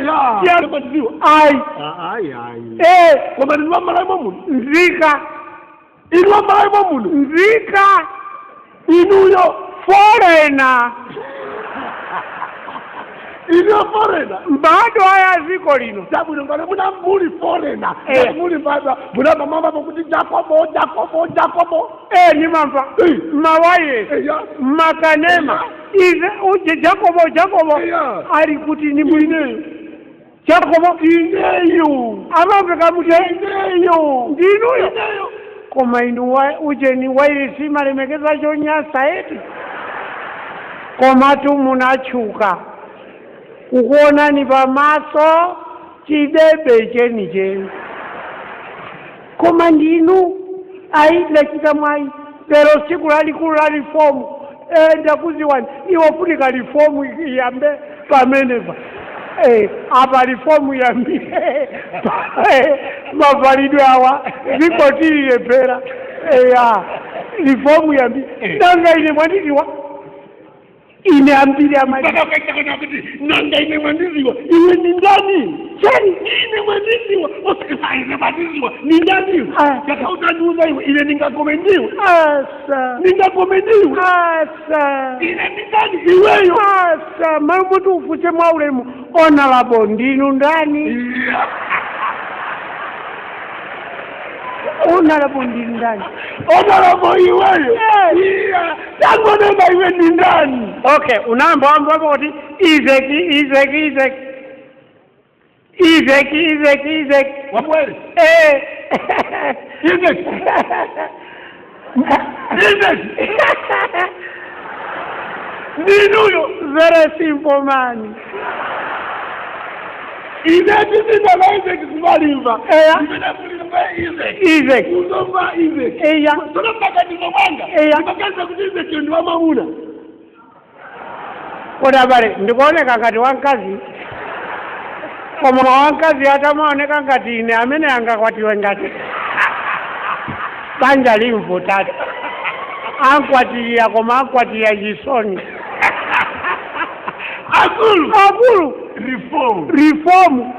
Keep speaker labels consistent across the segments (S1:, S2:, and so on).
S1: Yabatiziwa. Ai. Koma ni mama muno.
S2: Nzika.
S1: Inu mama muno.
S2: Nzika.
S1: Inuyo
S2: foreigner.
S1: Inu foreigner.
S2: Bado haya ziko lino.
S1: Sabu ngale muna muri foreigner. Muri baba. Muna mama bakuti Jakobo.
S2: Ni mamba. Mawaye. Makanema. Uje Jakobo. Alikuti ni mwine. Jakobo ineyo. Amapeka muje ineyo. Ndinuyo. Koma inu uje ni wairi sima limekeza chonyasa eti. Koma tu munachuka. Kukuona ni pamaso chidebe cheni. Koma ndinu aidla chikamwai lero siku lalikulu la reform ndakuziwani iwo funika reform iyambe pamenepa apa reform yambi mavalidwe awa zikotiriye pera reform yambi nanga ine mwandiziwa ine ambili amali
S1: nanga ine mwandiziwa iwe ni ndani cheni ine mwandiziwa osikisa ine mwandiziwa ni ndani kaka utajuza iwe ine ningakomendiwa ine ni ndani iweyo
S2: mambo tu ufute mwaulemu ona labo ndinu ndani ona labo ndinu ndani
S1: ona labo iweyo tango neba iwe ni ndani
S2: okay unamba wambo kuti Izeki
S1: wapwele Izeki Ninuyo
S2: very simple man
S1: Izeki kumalimba
S2: Izeki
S1: uzomba Izeki sona mpaka nizomanga nipakaza kuti Izeki ndi wamamuna
S2: koda bale ndikuoneka ngati wankazi koma wankazi atamaoneka ngati ine amene angakwatiwe ngati banja limvutatu ankwatiya koma ankwatiya chisoni akulu reform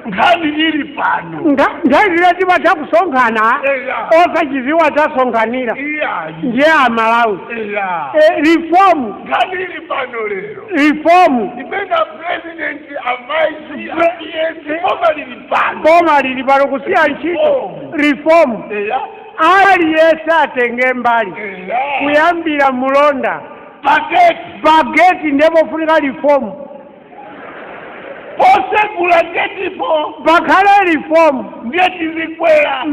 S1: ngani ili pano
S2: ndazira tiba takusonkhana osachiziwa tasonkanira ndiye amalawi reform
S1: ngani ili pano lero
S2: reform
S1: dipenda president advice
S2: boma lili pano kusiya ntchito reform aliyese atenge mbali kuyambira mulonda bageti ndipo funika reform
S1: posegula getipo
S2: bakhale reform
S1: ndiye tizikwera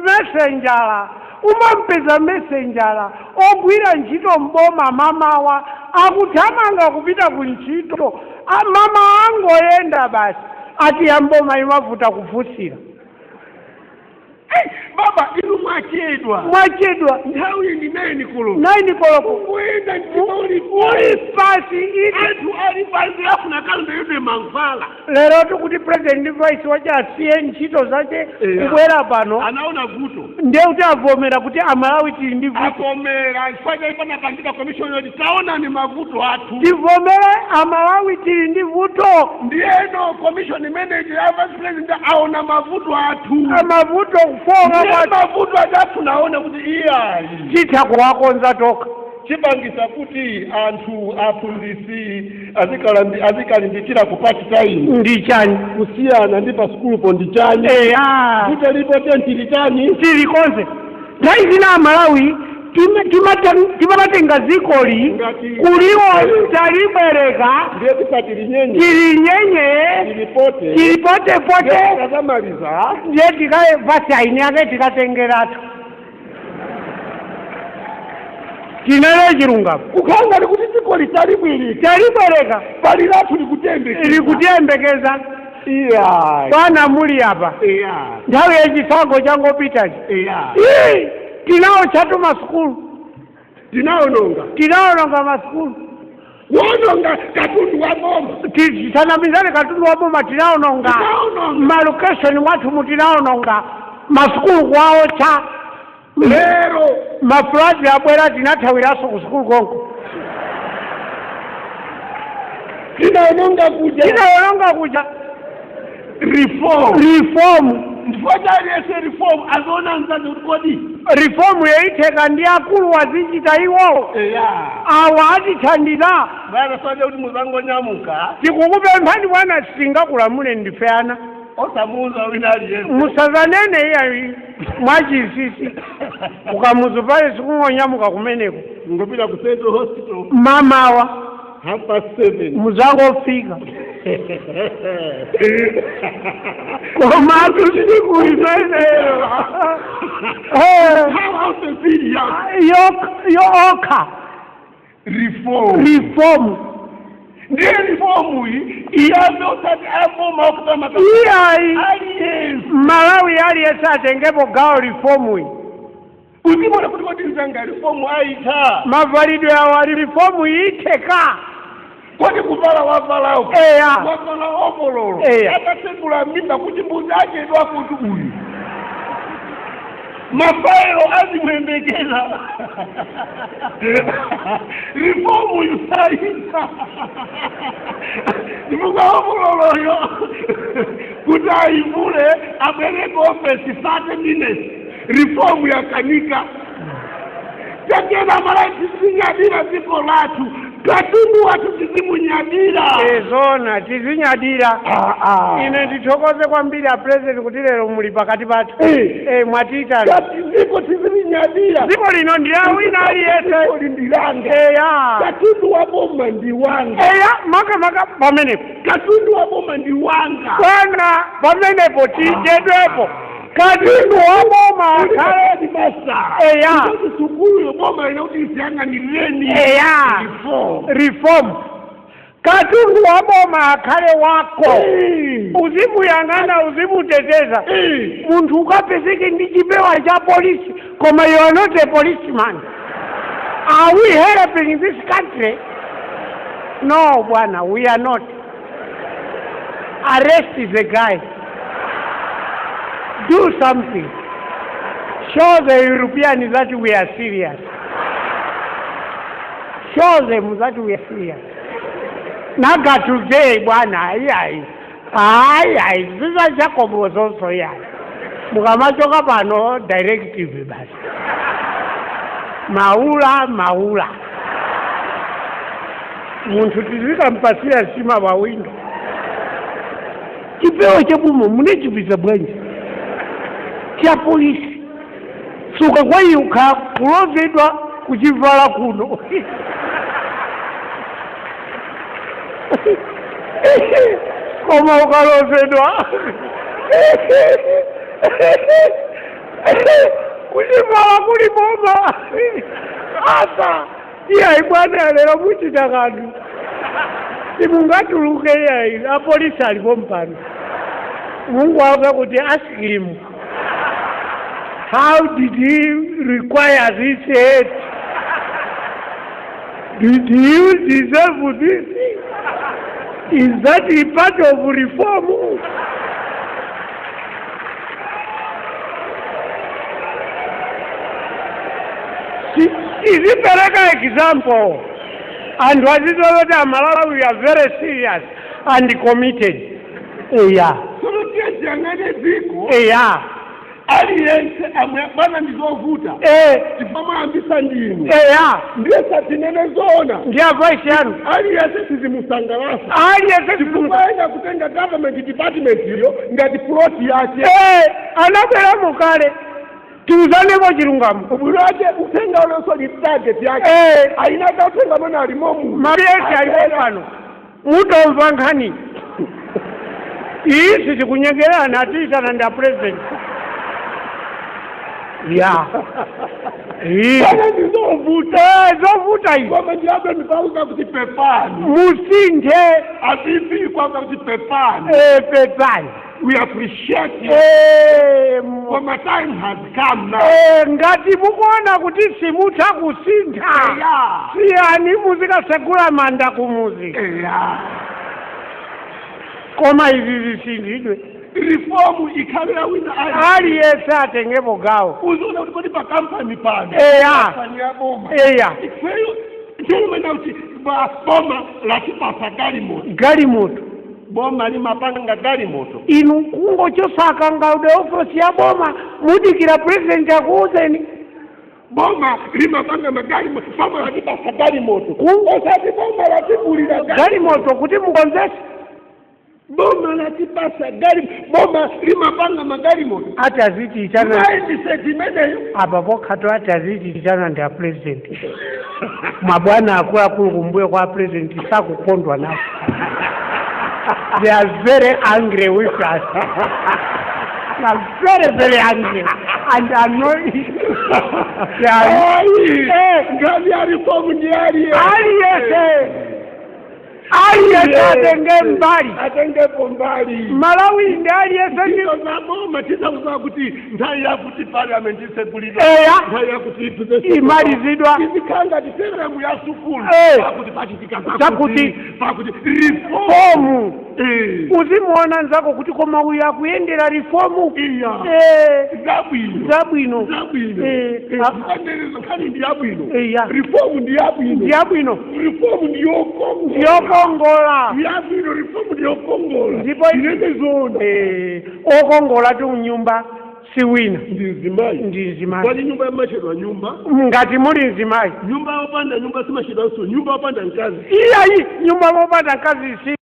S2: messenjala umampeza messenjala ogwira ntchito mboma mamawa akuthamanga kupita ku ntchito mama angoyenda basi ati yamboma imavuta kufusira
S1: baba inu mwachedwa nthawi ndi 9 koloko kuenda ntchitoli
S2: pasi
S1: anthu ali pansi afuna kalumbe yode manvala
S2: lero tikuti president vice wache asiye ntchito zache kubwera pano
S1: anaona vuto
S2: ndiye kuti avomera kuti amalawi tili ndi vuto
S1: avomera ifanye ipana pangika commission yodi taona ni mavuto athu
S2: tivomere amalawi tili ndi vuto
S1: ndiyeno commission manager ya vice president aona mavuto athu
S2: mavuto kufonga
S1: mavuto athu naona kuti iyayi
S2: chitha kuwakonza toka
S1: chipangisa kuti anthu afundisi azikalimbikira kupati time
S2: ndi chani
S1: kusiyana ndi pa school po ndi chani kuti lipo tenti ndi chani
S2: tilikonse ndaizina amalawi timatatenga zikoli kuliwo talibwereka
S1: ndiye tisatilinyenye
S2: tilipote
S1: kazamaliza
S2: ndiye tikaye basi aini yake tikatengeratu tinale chilunga
S1: ukanga ni kuti zikoli
S2: talibwereka
S1: balilatu
S2: likutembekeza bwana muli apa nthawi yechisago changopitachi tinawo chatu masukulu tinaononga masukulu
S1: wononga katundu wa boma
S2: tisanamizane katundu wa boma tinaononga malokeshoni mwathu mutinaononga masukulu kwawo cha
S1: lero
S2: mafulazi abwera tinathawiraso ku sukulu konko
S1: tinaononga kuja
S2: reform
S1: ndifotali ese reform azona nzanzo kodi
S2: reform yaiteka ndi akulu wazichita iwo awa atithandira
S1: bana soje kuti muzango nyamuka
S2: tikukupemphani bwana singakulamule ndifeana
S1: osamuza wina aliyense
S2: musazanene iya mwachisisi ukamuzu pale sikungonyamuka kumeneko
S1: ngopita ku Central Hospital
S2: mamawa
S1: 7:30
S2: muzangofika koma tusikuimeneyo yookha reform
S1: ndiye reform iyi iyazotati afoma okutama
S2: iyayi Malawi aliyese atengepo gawo reform iyi
S1: uzibona kuti kodi nzanga reform ayita
S2: mavalidwe awo ali reform iyiteka
S1: kodi kuvala wavala wavala ovololo akasekula mimba kuti mbuzi achedwa kuti uyu mafairo azimwembekeza reform yusayita ndivuga ovololoyo kuti ayivule abwereke ofesi 30 minutes reform yakanika tekena mara tizinyadira ziko latu katundu watu tizimunyadira
S2: zona tizinyadira ine ndithokoze kwambiri a president kuti lero muli pakati pathu mwatita
S1: ziko tizimunyadira
S2: ziko lino ndilawina aliyese
S1: lindilange katundu waboma ndiwanga
S2: maka pamenepo
S1: katundu waboma ndiwanga
S2: bwana pamenepo tijedwepo katundu waboma
S1: akhale di masa sukulu boma inauti isiyang'anireni
S2: reform katundu waboma akhale wako uzimuyang'ana uzimuteteza munthu ukapezeke ndi chipewa cha polisi koma you are not a policeman. Are we helping this country? No bwana, we are not. Arrest the guy. Do something. Show the Europeans that we are serious. Show them that we are serious. Naga today, bwana, aye. This is Jakobo was also here. Mukamachoka pano directive basi. Maula. Muntu tizika mpasia sima wa window. Chipewa chabumo mune chipisa bwanji. Cha polisi. Suka kwa yuka kulozedwa kuchivala kuno. Koma ukalozedwa. Kuchivala kuliboma. Asa. Iya ibwana lero muchita kantu. Simungatuluke yayi apolisi alipo mpano. Mungu wake kuti ask him. How did he require this aid? Did you deserve this? Is that a part of reform? Is it an example? And what is over there, Malawi, we are very serious and committed.
S1: Aliyense amwana ndizovuta tifama ambisa ndinu ndiye satinene zona
S2: ndiya voice yanu
S1: aliyense tizimusangalasa
S2: aliyense
S1: tizimusangalasa kutenga government department hiyo ngati plot yake
S2: anabwera mukale tiuzaneko chilungamo
S1: ubulwaje utenga oleso ni target yake ainaka utenga mwana alimomu
S2: marieti alipo pano mutomva nkhani isi tikunyegerana atiitana nda president zovuta hivi
S1: kama ndiabe nipauka kuti pepani
S2: musinthe
S1: abibi kwa kuti pepani
S2: pepani
S1: we appreciate you for my time has come now
S2: ngati mukuona kuti simutha kusintha siyani muzikasegula manda kumuzi koma izi zisindidwe
S1: reform ikhalera wina
S2: aliyese atengepo gawo
S1: uzona kuti kodi pa company pano company ya boma ifeyo chomwe nauti boma latipasa galimoto boma limapanga galimoto
S2: inu kungochosaka ngaude ofisi ya boma mudikira president akuuzeni
S1: boma limapanga magalimoto boma latipasa galimoto osati boma latibulira
S2: galimoto kuti mukonzese
S1: boma latipasa boma limapanga magalimoto
S2: ati azitiitana
S1: ndisezimeneyo
S2: apa pokhato ati azitiitana ndi a president mabwana akuluakulu kumbuyo kwa president sakukondwa nawo they are very angry with us they are very very angry and annoying
S1: ngani alifomu ndi
S2: atenge mbali
S1: atengepo mbali
S2: Malawi ndi aliyese
S1: zaboma tisauza kuti nthawi yakuti parliament isegulidwa nthawi yakuti
S2: imalizidwa
S1: izikanga tiseremu ya sukulu pakuti pachitika
S2: pakuti reform uzimuona nzako kuti koma uyu akuyendera reformu zabwino
S1: nkhani ndi yabwino reform ndi
S2: yabwino
S1: reform ndi
S2: yokongola
S1: yabwino reform ndi yokongola
S2: ndipo
S1: inezona
S2: okongola tu mnyumba siwina
S1: ndi zimayi kwani nyumba yamachedwa nyumba
S2: ngati muli nzimayi
S1: nyumba yopanda nyumba simachedwa so nyumba yopanda mkazi
S2: iyayi nyumba yopanda mkazi si